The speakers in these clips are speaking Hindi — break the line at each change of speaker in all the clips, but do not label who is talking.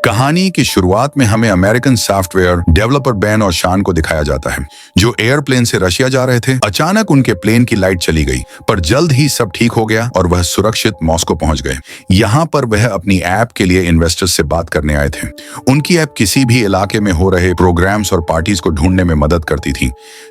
कहानी की शुरुआत में हमें अमेरिकन सॉफ्टवेयर डेवलपर बेन और शॉन को दिखाया जाता है, जो एयरप्लेन से रशिया जा रहे थे। अचानक उनके प्लेन की लाइट चली गई, पर जल्द ही सब ठीक हो गया और वह सुरक्षित मॉस्को पहुंच गए। यहाँ पर वह अपनी ऐप के लिए इन्वेस्टर्स से बात करने आए थे। उनकी ऐप किसी भी इलाके में हो रहे प्रोग्राम्स और पार्टीज को ढूंढने में मदद करती थी।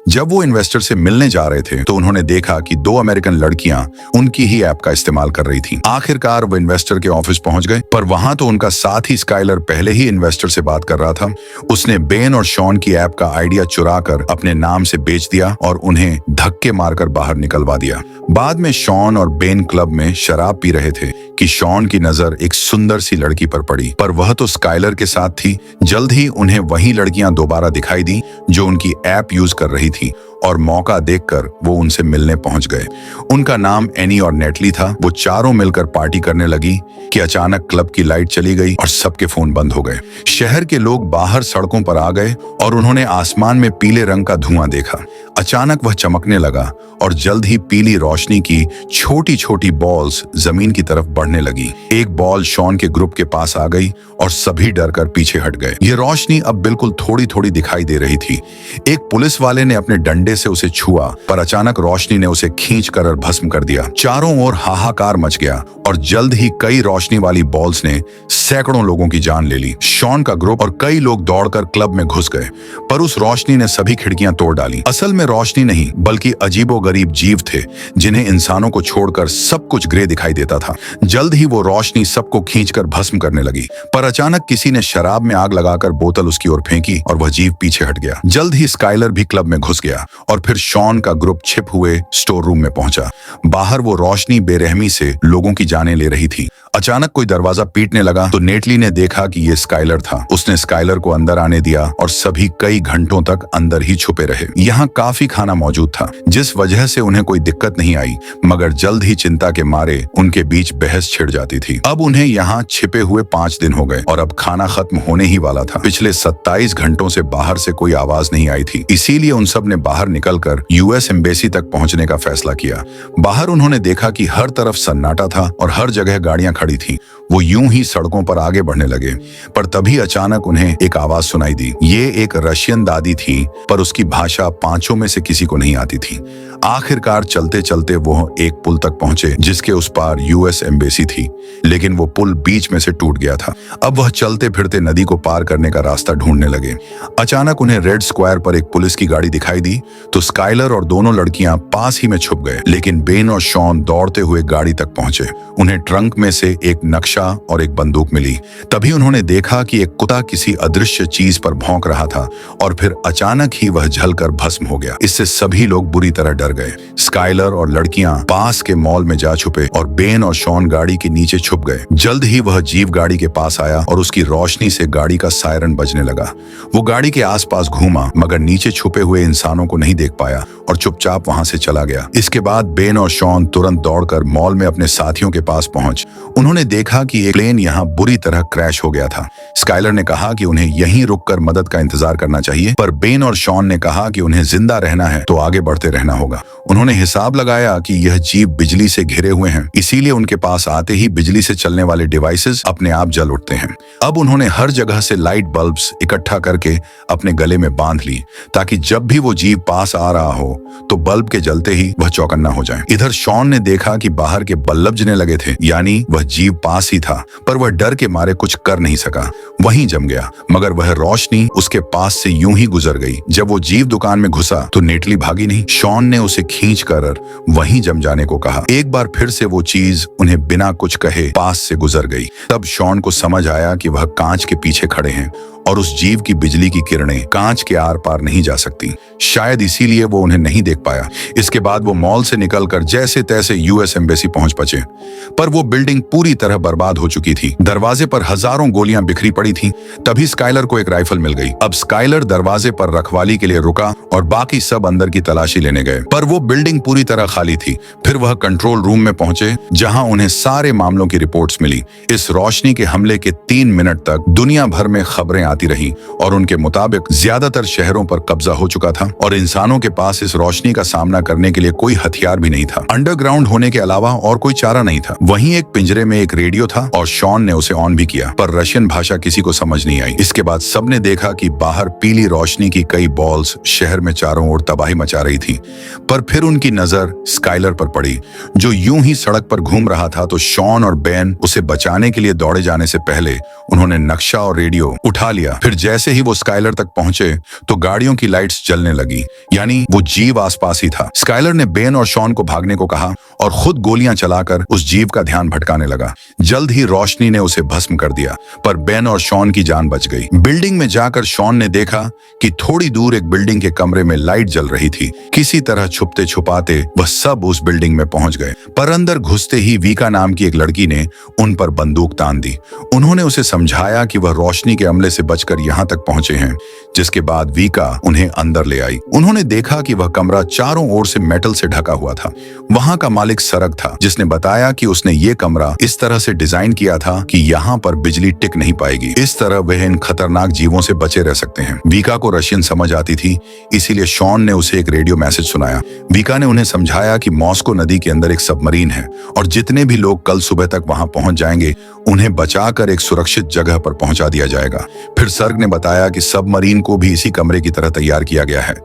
जब वो इन्वेस्टर से मिलने जा रहे थे तो उन्होंने देखा कि 2 अमेरिकन लड़कियां उनकी ही ऐप का इस्तेमाल कर रही थी। आखिरकार वो इन्वेस्टर के ऑफिस पहुंच गए, पर वहां तो उनका साथी स्काइलर पहले ही इन्वेस्टर से बात कर रहा था। उसने बेन और शॉन की ऐप का आइडिया चुराकर अपने नाम से बेच दिया और उन्हें धक्के मारकर बाहर निकलवा दिया। बाद में शॉन और बेन क्लब में शराब पी रहे थे कि शॉन की नजर एक सुंदर सी लड़की पर पड़ी, पर वह तो स्काइलर के साथ थी। जल्द ही उन्हें वही लड़कियां दोबारा दिखाई दी जो उनकी ऐप यूज कर रही थी, और मौका देखकर वो उनसे मिलने पहुंच गए। उनका नाम एनी और नेटली था। वो चारों मिलकर पार्टी करने लगी कि अचानक क्लब की लाइट चली गई और सबके फोन बंद हो गए। शहर के लोग बाहर सड़कों पर आ गए और उन्होंने आसमान में पीले रंग का धुआं देखा। अचानक वह चमकने लगा और जल्द ही पीली रोशनी की छोटी छोटी बॉल्स जमीन की तरफ बढ़ने लगी। एक बॉल शॉन के ग्रुप के पास आ गई और सभी डरकर पीछे हट गए। ये रोशनी अब बिल्कुल थोड़ी थोड़ी दिखाई दे रही थी। एक पुलिस वाले ने अपने डंडे से उसे छुआ, पर अचानक रोशनी ने उसे खींचकर और भस्म कर दिया। चारों ओर हाहाकार मच गया और जल्द ही कई रोशनी वाली बॉल्स ने सैकड़ों लोगों की जान ले ली। शॉन का ग्रुप और कई लोग दौड़कर क्लब में घुस गए, पर उस रोशनी ने सभी खिड़कियां तोड़ डाली। असल में रोशनी नहीं, बल्कि अजीबोगरीब जीव थे जिन्हें इंसानों को छोड़कर सब कुछ ग्रे दिखाई देता था। जल्द ही वो रोशनी सबको खींचकर भस्म करने लगी, पर अचानक किसी ने शराब में आग लगाकर बोतल उसकी ओर फेंकी और वह जीव पीछे हट गया। जल्द ही स्काइलर भी क्लब में घुस गया और फिर शॉन का ग्रुप छिप हुए स्टोर रूम में पहुंचा। बाहर वो रोशनी बेरहमी से लोगों की जानें ले रही थी। अचानक कोई दरवाजा पीटने लगा तो नेटली ने देखा कि ये स्काइलर था। उसने स्काइलर को अंदर आने दिया और सभी कई घंटों तक अंदर ही छुपे रहे। यहाँ काफी खाना मौजूद था, जिस वजह से उन्हें कोई दिक्कत नहीं आई, मगर जल्द ही चिंता के मारे उनके बीच बहस छिड़ जाती थी। अब उन्हें यहाँ छिपे हुए 5 दिन हो गए और अब खाना खत्म होने ही वाला था। पिछले 27 घंटों से बाहर से कोई आवाज नहीं आई थी, इसीलिए उन सब ने बाहर निकलकर यूएस एम्बेसी तक पहुंचने का फैसला किया। बाहर उन्होंने देखा कि हर तरफ सन्नाटा था और हर जगह गाड़ियां खड़ी थी। वो यूं ही सड़कों पर आगे बढ़ने लगे, पर तभी अचानक उन्हें एक आवाज सुनाई दी। ये एक रशियन दादी थी, पर उसकी भाषा 5 में से किसी को नहीं आती थी। आखिरकार चलते चलते वो एक पुल तक पहुंचे जिसके उस पार यूएस एम्बेसी थी, लेकिन वो पुल बीच में से टूट गया था। अब वह चलते फिरते नदी को पार करने का रास्ता ढूंढने लगे। अचानक उन्हें रेड स्क्वायर पर एक पुलिस की गाड़ी दिखाई दी तो स्काइलर और दोनों लड़कियां पास ही में छुप गए, लेकिन बेन और शॉन दौड़ते हुए गाड़ी तक पहुंचे। उन्हें ट्रंक में से एक नक्शा और एक बंदूक मिली। तभी उन्होंने देखा कि एक कुत्ता किसी अदृश्य चीज पर भौंक रहा था और फिर अचानक ही वह जलकर भस्म हो गया। इससे सभी लोग बुरी तरह डर गए। स्काइलर और लड़कियां पास के मॉल में जा छुपे और बेन और शॉन गाड़ी के नीचे छुप गए। जल्द ही वह जीव गाड़ी के पास आया और उसकी रोशनी से गाड़ी का सायरन बजने लगा। वो गाड़ी के आसपास घूमा, मगर नीचे छुपे हुए इंसानों को नहीं देख पाया और चुपचाप वहां से चला गया। इसके बाद बेन और शॉन तुरंत दौड़कर मॉल में अपने साथियों के पास पहुंच उन्होंने देखा कि एक प्लेन यहाँ बुरी तरह क्रैश हो गया था। स्काइलर ने कहा कि उन्हें यहीं रुककर मदद का इंतजार करना चाहिए, पर बेन और शॉन ने कहा कि उन्हें जिंदा रहना है तो आगे बढ़ते रहना होगा। उन्होंने हिसाब लगाया कि यह जीव बिजली से घिरे हुए हैं, इसीलिए उनके पास आते ही बिजली से चलने वाले डिवाइसेस अपने आप जल उठते हैं। अब उन्होंने हर जगह से लाइट बल्ब्स इकट्ठा करके अपने गले में बांध ली, ताकि जब भी वो जीव पास आ रहा हो तो बल्ब के जलते ही वह चौकन्ना हो जाए। इधर शॉन ने देखा कि बाहर के बल्ब जलने लगे थे, यानी वह जीव पास ही था, पर वह डर के मारे कुछ कर नहीं सका, वहीं जम गया। मगर वह रोशनी उसके पास से यूं ही गुजर गई। जब वो जीव दुकान में घुसा तो नेटली भागी नहीं। शॉन ने उसे खींचकर वहीं जम जाने को कहा। एक बार फिर से वो चीज उन्हें बिना कुछ कहे पास से गुजर गई। तब शॉन को समझ आया कि वह कांच के पीछे खड़े हैं और उस जीव की बिजली की किरणें कांच के आर पार नहीं जा सकती। शायद इसीलिए वो उन्हें नहीं देख पाया। इसके बाद वो मॉल से निकलकर जैसे तैसे यूएस एम्बेसी पहुंच बचे, पर वो बिल्डिंग पूरी तरह बर्बाद हो चुकी थी। दरवाजे पर हजारों गोलियां बिखरी पड़ी थीं। तभी स्काइलर को एक राइफल मिल गई। अब स्काइलर दरवाजे पर रखवाली के लिए रुका और बाकी सब अंदर की तलाशी लेने गए, पर वो बिल्डिंग पूरी तरह खाली थी। फिर वह कंट्रोल रूम में पहुंचे, जहां उन्हें सारे मामलों की रिपोर्ट्स मिली। इस रोशनी के हमले के 3 मिनट तक दुनिया भर में खबरें आती रही और उनके मुताबिक ज्यादातर शहरों पर कब्जा हो चुका था और इंसानों के पास इस रोशनी का सामना करने के लिए कोई हथियार भी नहीं था। अंडरग्राउंड होने के अलावा और कोई चारा नहीं था। वहीं एक पिंजरे में एक रेडियो था और शॉन ने उसे ऑन भी किया, पर रशियन भाषा किसी को समझ नहीं आई। इसके बाद सबने देखा कि बाहर पीली रोशनी की कई बॉल्स शहर में चारों ओर तबाही मचा रही थी। पर फिर उनकी नजर स्काइलर पर पड़ी, जो यूं ही सड़क पर घूम रहा था। तो शॉन और बेन उसे बचाने के लिए दौड़े जाने से पहले उन्होंने नक्शा और रेडियो उठा लिया। फिर जैसे ही वो स्काइलर तक पहुंचे तो गाड़ियों की लाइट्स जलने लगी, यानी वो जीव आसपास ही था। स्काइलर ने बेन और शॉन को भागने को कहा और खुद गोलियां चलाकर उस जीव का ध्यान भटकाने लगा। जल्द ही रोशनी ने उसे भस्म कर दिया, पर बेन और शॉन की जान बच गई। बिल्डिंग में जाकर शॉन ने देखा कि थोड़ी दूर एक बिल्डिंग के कमरे में लाइट जल रही थी। किसी तरह छुपते छुपाते वह सब उस बिल्डिंग में पहुंच गए, पर अंदर घुसते ही वीका नाम की एक लड़की ने उन पर बंदूक तान दी। उन्होंने उसे समझाया कि वह रोशनी के हमले से बचकर यहाँ तक पहुंचे हैं, जिसके बाद वीका उन्हें अंदर ले आई। उन्होंने देखा कि वह कमरा चारों ओर से मेटल से ढका हुआ था। वहां का मालिक सरग था, जिसने बताया कि उसने ये कमरा इस तरह से डिजाइन किया था कि यहाँ पर बिजली टिक नहीं पाएगी। इस तरह वह इन खतरनाक जीवों से बचे रह सकते हैं। वीका को रशियन समझ आती थी, इसीलिए शॉन ने उसे एक रेडियो मैसेज सुनाया। वीका ने उन्हें समझाया कि मॉस्को नदी के अंदर एक सबमरीन है और जितने भी लोग कल सुबह तक वहां पहुंच जाएंगे उन्हें बचाकर एक सुरक्षित जगह पर पहुंचा दिया जाएगा। फिर सर्ग ने बताया कि सबमरीन को भी इसी कमरे की तरह तैयार किया गया है,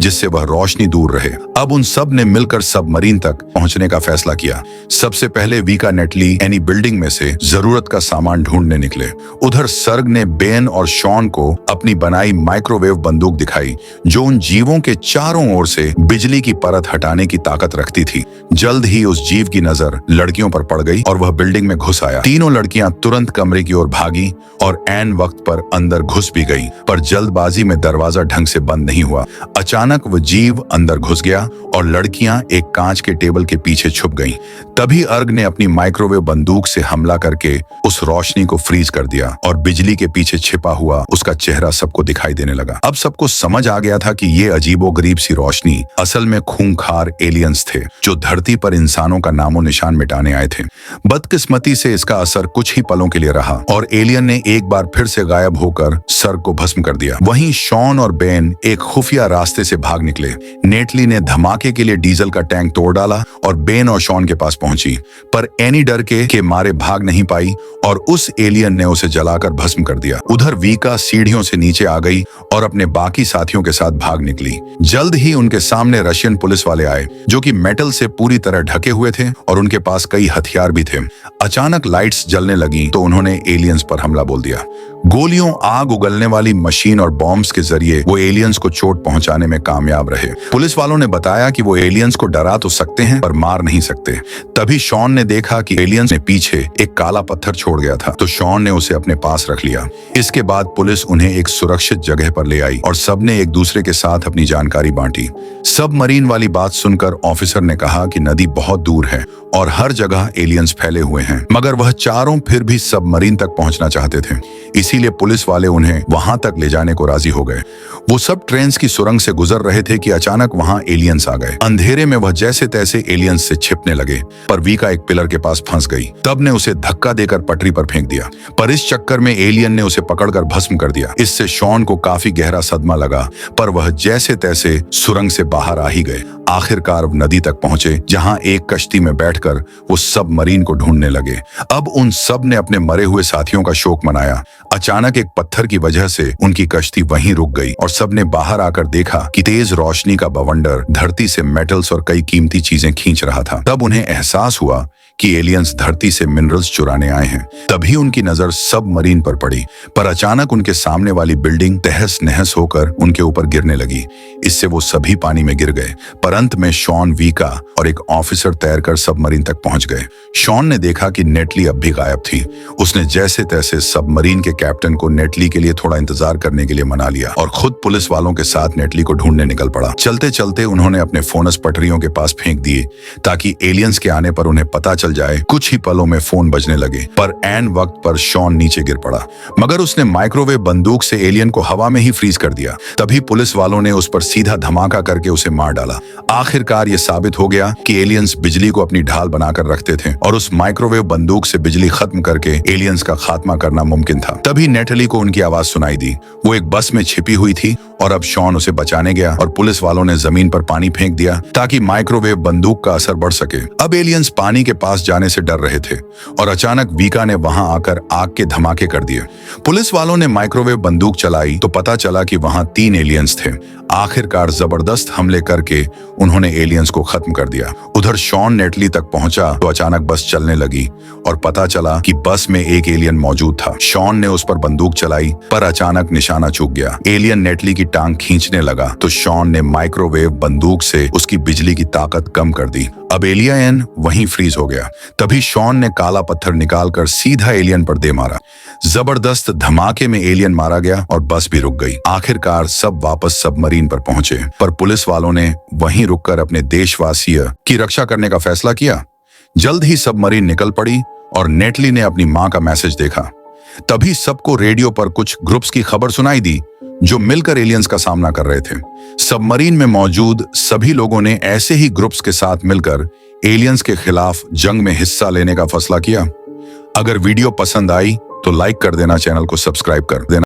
जिससे वह रोशनी दूर रहे। अब उन सब ने मिलकर सबमरीन तक पहुंचने का फैसला किया। सबसे पहले वीका नेटली एनी बिल्डिंग में से जरूरत का सामान ढूंढने निकले। उधर सर्ग ने बेन और शॉन को अपनी बनाई माइक्रोवेव बंदूक दिखाई, जो उन जीवों के चारों ओर से बिजली की परत हटाने की ताकत रखती थी। जल्द ही उस जीव की नजर लड़कियों पर पड़ गई और वह बिल्डिंग में घुस आया। तीनों लड़कियां तुरंत कमरे की ओर भागी और ऐन वक्त पर अंदर घुस भी गई, पर जल्दबाजी में दरवाजा ढंग से बंद नहीं हुआ। अचानक वह जीव अंदर घुस गया और लड़कियां एक कांच के टेबल के पीछे छुप गईं। तभी अर्ग ने अपनी माइक्रोवेव बंदूक से हमला करके उस रोशनी को फ्रीज कर दिया और बिजली के पीछे छिपा हुआ उसका चेहरा सबको दिखाई देने लगा। अब सबको समझ आ गया था कि ये अजीबोगरीब सी रोशनी असल में खूंखार एलियंस थे, जो धरती पर इंसानों का नामो निशान मिटाने आए थे। बदकिस्मती से इसका असर कुछ ही पलों के लिए रहा और एलियन ने एक बार फिर से गायब होकर सर्ग को भस्म कर दिया। वहीं शॉन और बेन एक खुफिया रास्ते से भाग निकले। नेटली ने धमाके के लिए डीजल का टैंक तोड़ डाला और बेन और शॉन के पास पहुंची, पर एनी डर के मारे भाग नहीं पाई और उस एलियन ने उसे जलाकर भस्म कर दिया। उधर वीका सीढ़ियों से नीचे आ गई और अपने बाकी साथियों के साथ भाग निकली। जल्द ही उनके सामने रशियन पुलिस वाले आए, जो कि मेटल से पूरी तरह ढके हुए थे और उनके पास कई हथियार भी थे। अचानक लाइट्स जलने लगी तो उन्होंने एलियंस पर हमला बोल दिया। गोलियों, आग उगलने वाली मशीन और बॉम्ब्स के जरिए वो एलियंस को चोट पहुंचाने में कामयाब रहे। पुलिस वालों ने बताया कि वो एलियंस को डरा तो सकते हैं पर मार नहीं सकते। तभी शॉन ने देखा कि एलियंस ने पीछे एक काला पत्थर छोड़ गया था, तो शॉन ने उसे अपने पास रख लिया। इसके बाद पुलिस उन्हें एक सुरक्षित जगह पर ले आई और सबने एक दूसरे के साथ अपनी जानकारी बांटी। सबमरीन वाली बात सुनकर ऑफिसर ने कहा कि नदी बहुत दूर है और हर जगह एलियंस फैले हुए हैं, मगर वह चारों फिर भी सबमरीन तक पहुंचना चाहते थे। इसीलिए पुलिस वाले उन्हें वहां तक ले जाने को राजी हो गए। वो सब ट्रेन की सुरंग से गुजर रहे थे कि अचानक वहां एलियंस आ गए। अंधेरे में वह जैसे तैसे एलियंस से छिपने लगे, पर वीका एक पिलर के पास फंस गई। तब ने उसे धक्का देकर पटरी पर फेंक दिया, पर इस चक्कर में एलियन ने उसे पकड़कर भस्म कर दिया। इससे शॉन को काफी गहरा सदमा लगा, पर वह जैसे तैसे सुरंग से बाहर आ ही गए। आखिरकार नदी तक पहुंचे, जहां एक कश्ती में बैठकर वो सबमरीन को ढूंढने लगे। अब उन सब ने अपने मरे हुए साथियों का शोक मनाया। अचानक एक पत्थर की वजह से उनकी कश्ती वहीं रुक गई और सबने बाहर आकर देखा कि तेज रोशनी का बवंडर धरती से मेटल्स और कई कीमती चीजें खींच रहा था। तब उन्हें एहसास हुआ कि एलियंस धरती से मिनरल्स चुराने आए हैं। तभी उनकी नजर सबमरीन पर पड़ी, पर अचानक उनके सामने वाली बिल्डिंग तहस नहस होकर उनके ऊपर गिरने लगी। इससे वो सभी पानी में गिर गए, पर अंत में शॉन, वीका और एक ऑफिसर तैरकर सबमरीन तक पहुंच गए। शॉन ने देखा कि नेटली अब भी गायब थी। उसने जैसे तैसे सबमरीन के कैप्टन को नेटली के लिए थोड़ा इंतजार करने के लिए मना लिया और खुद पुलिस वालों के साथ नेटली को ढूंढने निकल पड़ा। चलते चलते उन्होंने अपने फोनस पटरियों के पास फेंक दिए ताकि एलियंस के आने पर उन्हें पता चल जाए। कुछ ही पलों में फोन बजने लगे, पर ऐन वक्त पर शॉन नीचे गिर पड़ा, मगर उसने माइक्रोवेव बंदूक से एलियन को हवा में ही फ्रीज कर दिया। तभी पुलिस वालों ने उस पर सीधा धमाका करके उसे मार डाला। आखिरकार ये साबित हो गया कि एलियंस बिजली को अपनी ढाल बनाकर रखते थे और उस माइक्रोवेव बंदूक से बिजली खत्म करके एलियंस का खात्मा करना मुमकिन था। तभी नेटली को उनकी आवाज सुनाई दी। वो एक बस में छिपी हुई थी और अब शॉन उसे बचाने गया और पुलिस वालों ने जमीन पर पानी फेंक दिया ताकि माइक्रोवेव बंदूक का असर बढ़ सके। अब एलियंस पानी के पास जाने से डर रहे थे और अचानक वीका ने वहां आकर आग के धमाके कर दिए। पुलिस वालों ने माइक्रोवेव बंदूक चलाई तो पता चला कि वहां 3 एलियंस थे। आखिरकार जबरदस्त हमले करके उन्होंने एलियंस को खत्म कर दिया। उधर शॉन नेटली तक पहुंचा तो अचानक बस चलने लगी और पता चला कि बस में एक एलियन मौजूद था। शॉन ने उस पर बंदूक चलाई पर अचानक निशाना चूक गया। एलियन नेटली की टांग खींचने लगा तो शॉन ने माइक्रोवेव बंदूक से उसकी बिजली की ताकत कम कर दी। अब एलियन वहीं फ्रीज हो गया। तभी शॉन ने काला पत्थर निकालकर सीधा एलियन पर दे मारा। जबरदस्त धमाके में एलियन मारा गया और बस भी रुक गई। आखिरकार सब वापस सबमरीन पर पहुंचे, पर पुलिस वालों ने वहीं रुककर अपने देशवासियों की रक्षा करने का फैसला किया। जल्द ही सबमरीन निकल पड़ी और नेटली ने अपनी मां का मैसेज देखा। तभी सबको रेडियो पर कुछ ग्रुप्स की खबर सुनाई दी जो मिलकर एलियंस का सामना कर रहे थे। सबमरीन में मौजूद सभी लोगों ने ऐसे ही ग्रुप्स के साथ मिलकर एलियंस के खिलाफ जंग में हिस्सा लेने का फैसला किया। अगर वीडियो पसंद आई तो लाइक कर देना, चैनल को सब्सक्राइब कर देना।